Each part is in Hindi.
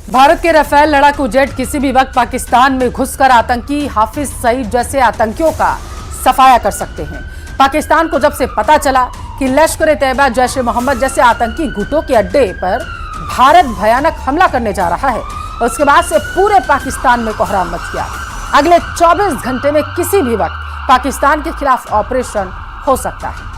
भारत के राफेल लड़ाकू जेट किसी भी वक्त पाकिस्तान में घुसकर आतंकी हाफिज सईद जैसे आतंकियों का सफाया कर सकते हैं। पाकिस्तान को जब से पता चला कि लश्कर-ए-तैयबा, जैश-ए-मोहम्मद जैसे आतंकी गुटों के अड्डे पर भारत भयानक हमला करने जा रहा है, उसके बाद से पूरे पाकिस्तान में कोहराम मच गया। अगले 24 घंटे में किसी भी वक्त पाकिस्तान के खिलाफ ऑपरेशन हो सकता है।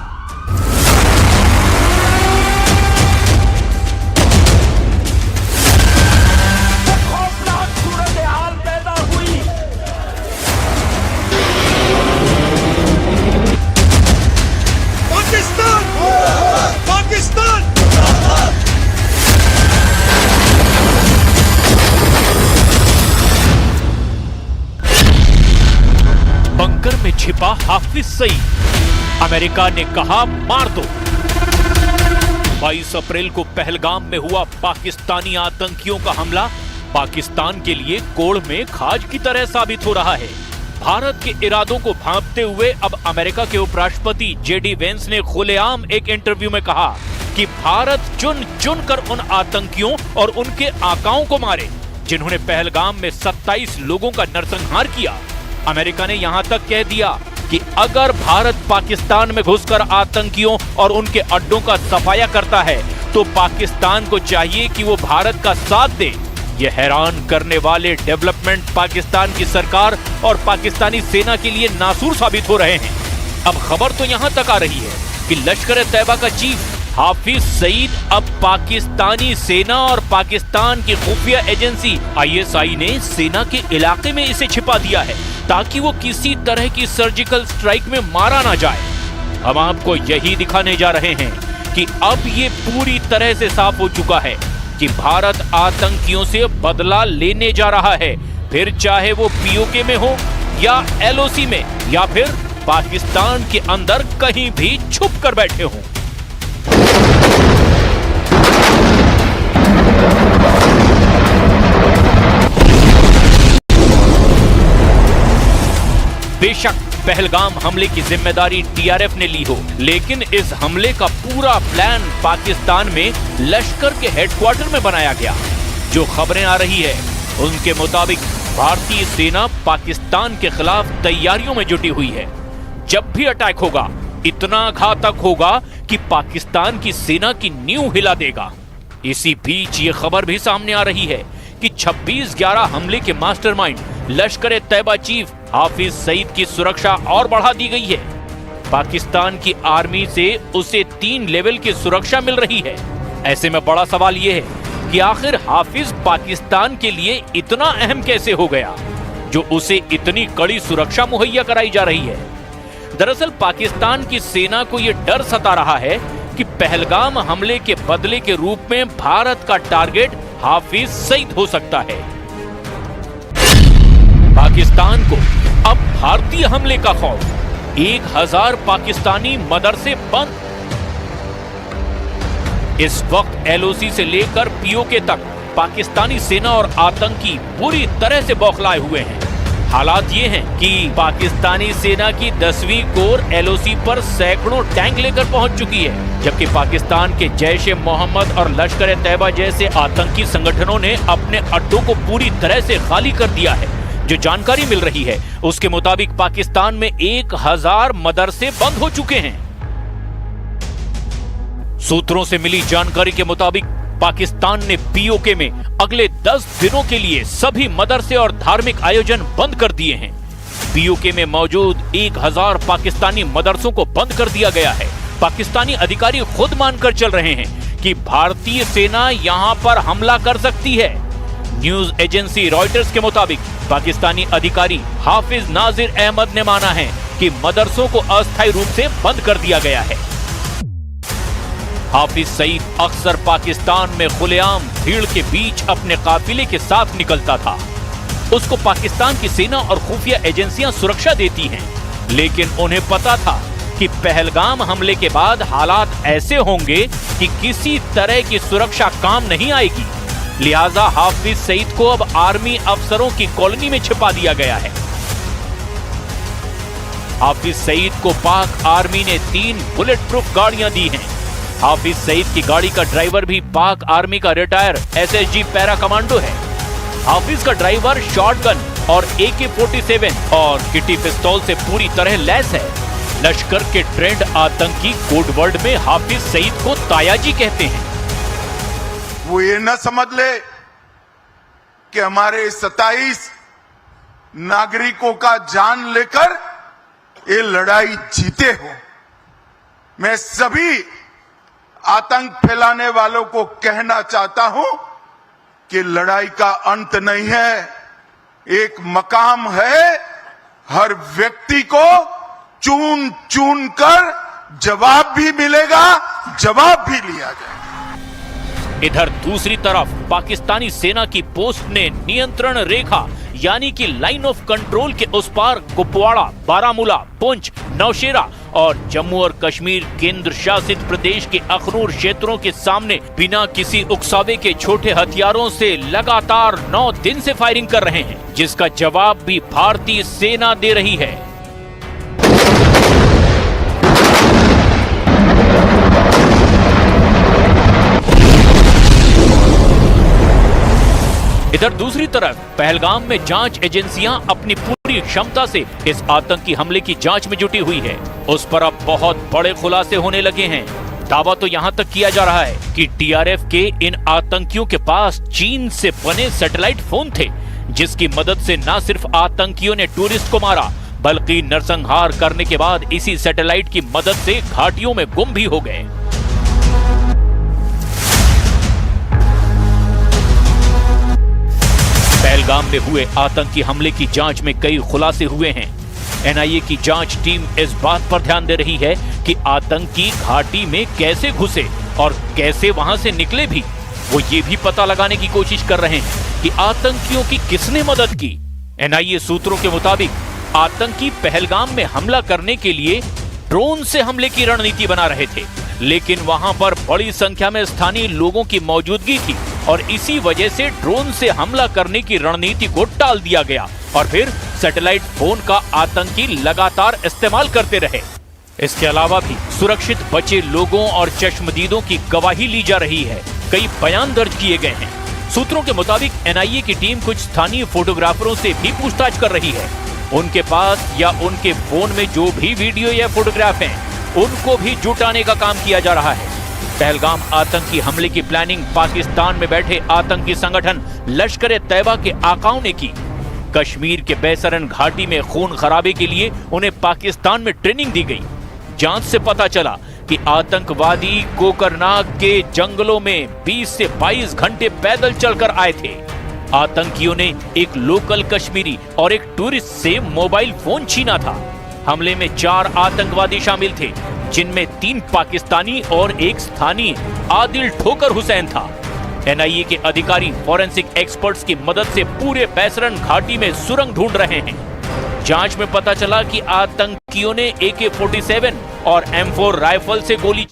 बंकर में छिपा हाफिज सईद, अमेरिका ने कहा मार दो। 22 अप्रैल को पहलगाम में हुआ पाकिस्तानी आतंकियों का हमला पाकिस्तान के लिए कोड़ में खाज की तरह साबित हो रहा है। भारत के इरादों को भांपते हुए अब अमेरिका के उपराष्ट्रपति जेडी वेंस ने खुलेआम एक इंटरव्यू में कहा कि भारत चुन चुन कर उन आतंकियों और उनके आकाओं को मारे जिन्होंने पहलगाम में 27 लोगों का नरसंहार किया। अमेरिका ने यहां तक कह दिया कि अगर भारत पाकिस्तान में घुसकर आतंकियों और उनके अड्डों का सफाया करता है तो पाकिस्तान को चाहिए कि वो भारत का साथ दे। ये हैरान करने वाले डेवलपमेंट पाकिस्तान की सरकार और पाकिस्तानी सेना के लिए नासूर साबित हो रहे हैं। अब खबर तो यहां तक आ रही है कि लश्कर-ए-तैयबा का चीफ हाफिज सईद अब पाकिस्तानी सेना और पाकिस्तान की खुफिया एजेंसी ISI ने सेना के इलाके में इसे छिपा दिया है ताकि वो किसी तरह की सर्जिकल स्ट्राइक में मारा ना जाए। हम आपको यही दिखाने जा रहे हैं कि अब ये पूरी तरह से साफ हो चुका है कि भारत आतंकियों से बदला लेने जा रहा है, फिर चाहे वो POK में हो या LOC में या फिर पाकिस्तान के अंदर कहीं भी छुप कर बैठे हों। बेशक पहलगाम हमले की जिम्मेदारी TRF ने ली हो, लेकिन इस हमले का पूरा प्लान पाकिस्तान में लश्कर के हेडक्वार्टर में बनाया गया। जो खबरें आ रही है उनके मुताबिक भारतीय सेना पाकिस्तान के खिलाफ तैयारियों में जुटी हुई है। जब भी अटैक होगा इतना घातक होगा कि पाकिस्तान की सेना की नींव हिला देगा। इसी बीच ये खबर भी सामने आ रही है कि 26/11 हमले के मास्टरमाइंड लश्कर-ए-तैयबा चीफ हाफिज सईद की सुरक्षा और बढ़ा दी गई है। पाकिस्तान की आर्मी से उसे 3 लेवल की सुरक्षा मिल रही है। ऐसे में बड़ा सवाल यह है कि आखिर हाफिज पाकिस्तान के लिए इतना अहम कैसे हो गया जो उसे इतनी कड़ी सुरक्षा मुहैया कराई जा रही है। दरअसल पाकिस्तान की सेना को यह डर सता रहा है कि पहलगाम हमले के बदले के रूप में भारत का टारगेट हाफिज सईद हो सकता है। पाकिस्तान को अब भारतीय हमले का खौफ। 1000 पाकिस्तानी मदरसे बंद। इस वक्त LOC से लेकर POK तक पाकिस्तानी सेना और आतंकी पूरी तरह से बौखलाए हुए हैं। हालात ये हैं कि पाकिस्तानी सेना की 10वीं कोर LOC पर सैकड़ों टैंक लेकर पहुंच चुकी है, जबकि पाकिस्तान के जैश-ए-मोहम्मद और लश्कर-ए-तैयबा जैसे आतंकी संगठनों ने अपने अड्डों को पूरी तरह से खाली कर दिया है। जो जानकारी मिल रही है उसके मुताबिक पाकिस्तान में 1000 मदरसे बंद हो चुके हैं। सूत्रों से मिली जानकारी के मुताबिक पाकिस्तान ने POK में अगले 10 दिनों के लिए सभी मदरसे और धार्मिक आयोजन बंद कर दिए हैं। POK में मौजूद 1000 पाकिस्तानी मदरसों को बंद कर दिया गया है। पाकिस्तानी अधिकारी खुद मानकर चल रहे हैं कि भारतीय सेना यहां पर हमला कर सकती है। न्यूज एजेंसी रॉयटर्स के मुताबिक पाकिस्तानी अधिकारी हाफिज नाजिर अहमद ने माना है कि मदरसों को अस्थायी रूप से बंद कर दिया गया है। हाफिज सईद अक्सर पाकिस्तान में खुलेआम भीड़ के बीच अपने काफिले के साथ निकलता था। उसको पाकिस्तान की सेना और खुफिया एजेंसियां सुरक्षा देती हैं, लेकिन उन्हें पता था कि पहलगाम हमले के बाद हालात ऐसे होंगे कि किसी तरह की सुरक्षा काम नहीं आएगी। लिहाजा हाफिज सईद को अब आर्मी अफसरों की कॉलोनी में छिपा दिया गया है। हाफिज सईद को पाक आर्मी ने 3 बुलेट प्रूफ गाड़ियां दी हैं। हाफिज सईद की गाड़ी का ड्राइवर भी पाक आर्मी का रिटायर एसएसजी पैरा कमांडो है। हाफिज का ड्राइवर शॉटगन और AK-47 और किटी पिस्तौल से पूरी तरह लैस है। लश्कर के ट्रेंड आतंकी कोड वर्ड में हाफिज सईद को तायाजी कहते हैं। वो ये न समझ ले कि हमारे 27 नागरिकों का जान लेकर ये लड़ाई जीते हो। मैं सभी आतंक फैलाने वालों को कहना चाहता हूं कि लड़ाई का अंत नहीं है, एक मकाम है। हर व्यक्ति को चुन चुन कर जवाब भी मिलेगा, जवाब भी लिया जाएगा। इधर दूसरी तरफ पाकिस्तानी सेना की पोस्ट ने नियंत्रण रेखा यानी कि लाइन ऑफ कंट्रोल के उस पार कुपवाड़ा, बारामूला, पुंछ, नौशेरा और जम्मू और कश्मीर केंद्र शासित प्रदेश के अखनूर क्षेत्रों के सामने बिना किसी उकसावे के छोटे हथियारों से लगातार 9 दिन से फायरिंग कर रहे हैं, जिसका जवाब भी भारतीय सेना दे रही है। इधर दूसरी तरफ पहलगाम में जांच एजेंसियां अपनी पूरी क्षमता से इस आतंकी हमले की जांच में जुटी हुई है। उस पर अब बहुत बड़े खुलासे होने लगे हैं। दावा तो यहां तक किया जा रहा है कि TRF के इन आतंकियों के पास चीन से बने सैटेलाइट फोन थे, जिसकी मदद से न सिर्फ आतंकियों ने टूरिस्ट को मारा, बल्कि नरसंहार करने के बाद इसी सैटेलाइट की मदद से घाटियों में गुम भी हो गए। पहलगाम में हुए आतंकी हमले की जांच में कई खुलासे हुए हैं। NIA की जांच टीम इस बात पर ध्यान दे रही है कि आतंकी घाटी में कैसे घुसे और कैसे वहां से निकले भी। वो ये भी पता लगाने की कोशिश कर रहे हैं कि आतंकियों की किसने मदद की। NIA सूत्रों के मुताबिक आतंकी पहलगाम में हमला करने के लिए ड्रोन से हमले की रणनीति बना रहे थे, लेकिन वहां पर बड़ी संख्या में स्थानीय लोगों की मौजूदगी थी और इसी वजह से ड्रोन से हमला करने की रणनीति को टाल दिया गया और फिर सैटेलाइट फोन का आतंकी लगातार इस्तेमाल करते रहे। इसके अलावा भी सुरक्षित बचे लोगों और चश्मदीदों की गवाही ली जा रही है। कई बयान दर्ज किए गए हैं। सूत्रों के मुताबिक NIA की टीम कुछ स्थानीय फोटोग्राफरों से भी पूछताछ कर रही है। उनके पास या उनके फोन में जो भी वीडियो या फोटोग्राफ हैं, उनको भी जुटाने का काम किया जा रहा है। पहलगाम आतंकी हमले की प्लानिंग पाकिस्तान में बैठे आतंकी संगठन लश्कर-ए-तैयबा के आकाओं ने की। कश्मीर के बैसरन घाटी में खून खराबे के लिए उन्हें पाकिस्तान में ट्रेनिंग दी गई। जांच से पता चला कि आतंकवादी कोकरनाग के जंगलों में 20 से 22 घंटे पैदल चलकर आए थे। आतंकियों ने एक लोकल कश्मीरी और एक टूरिस्ट से मोबाइल फोन छीना था। हमले में 4 आतंकवादी शामिल थे, जिनमें 3 पाकिस्तानी और एक स्थानीय आदिल ठोकर हुसैन था। NIA के अधिकारी फॉरेंसिक एक्सपर्ट्स की मदद से पूरे बैसरन घाटी में सुरंग ढूंढ रहे हैं। जांच में पता चला कि आतंकियों ने AK-47 और M4 राइफल से गोली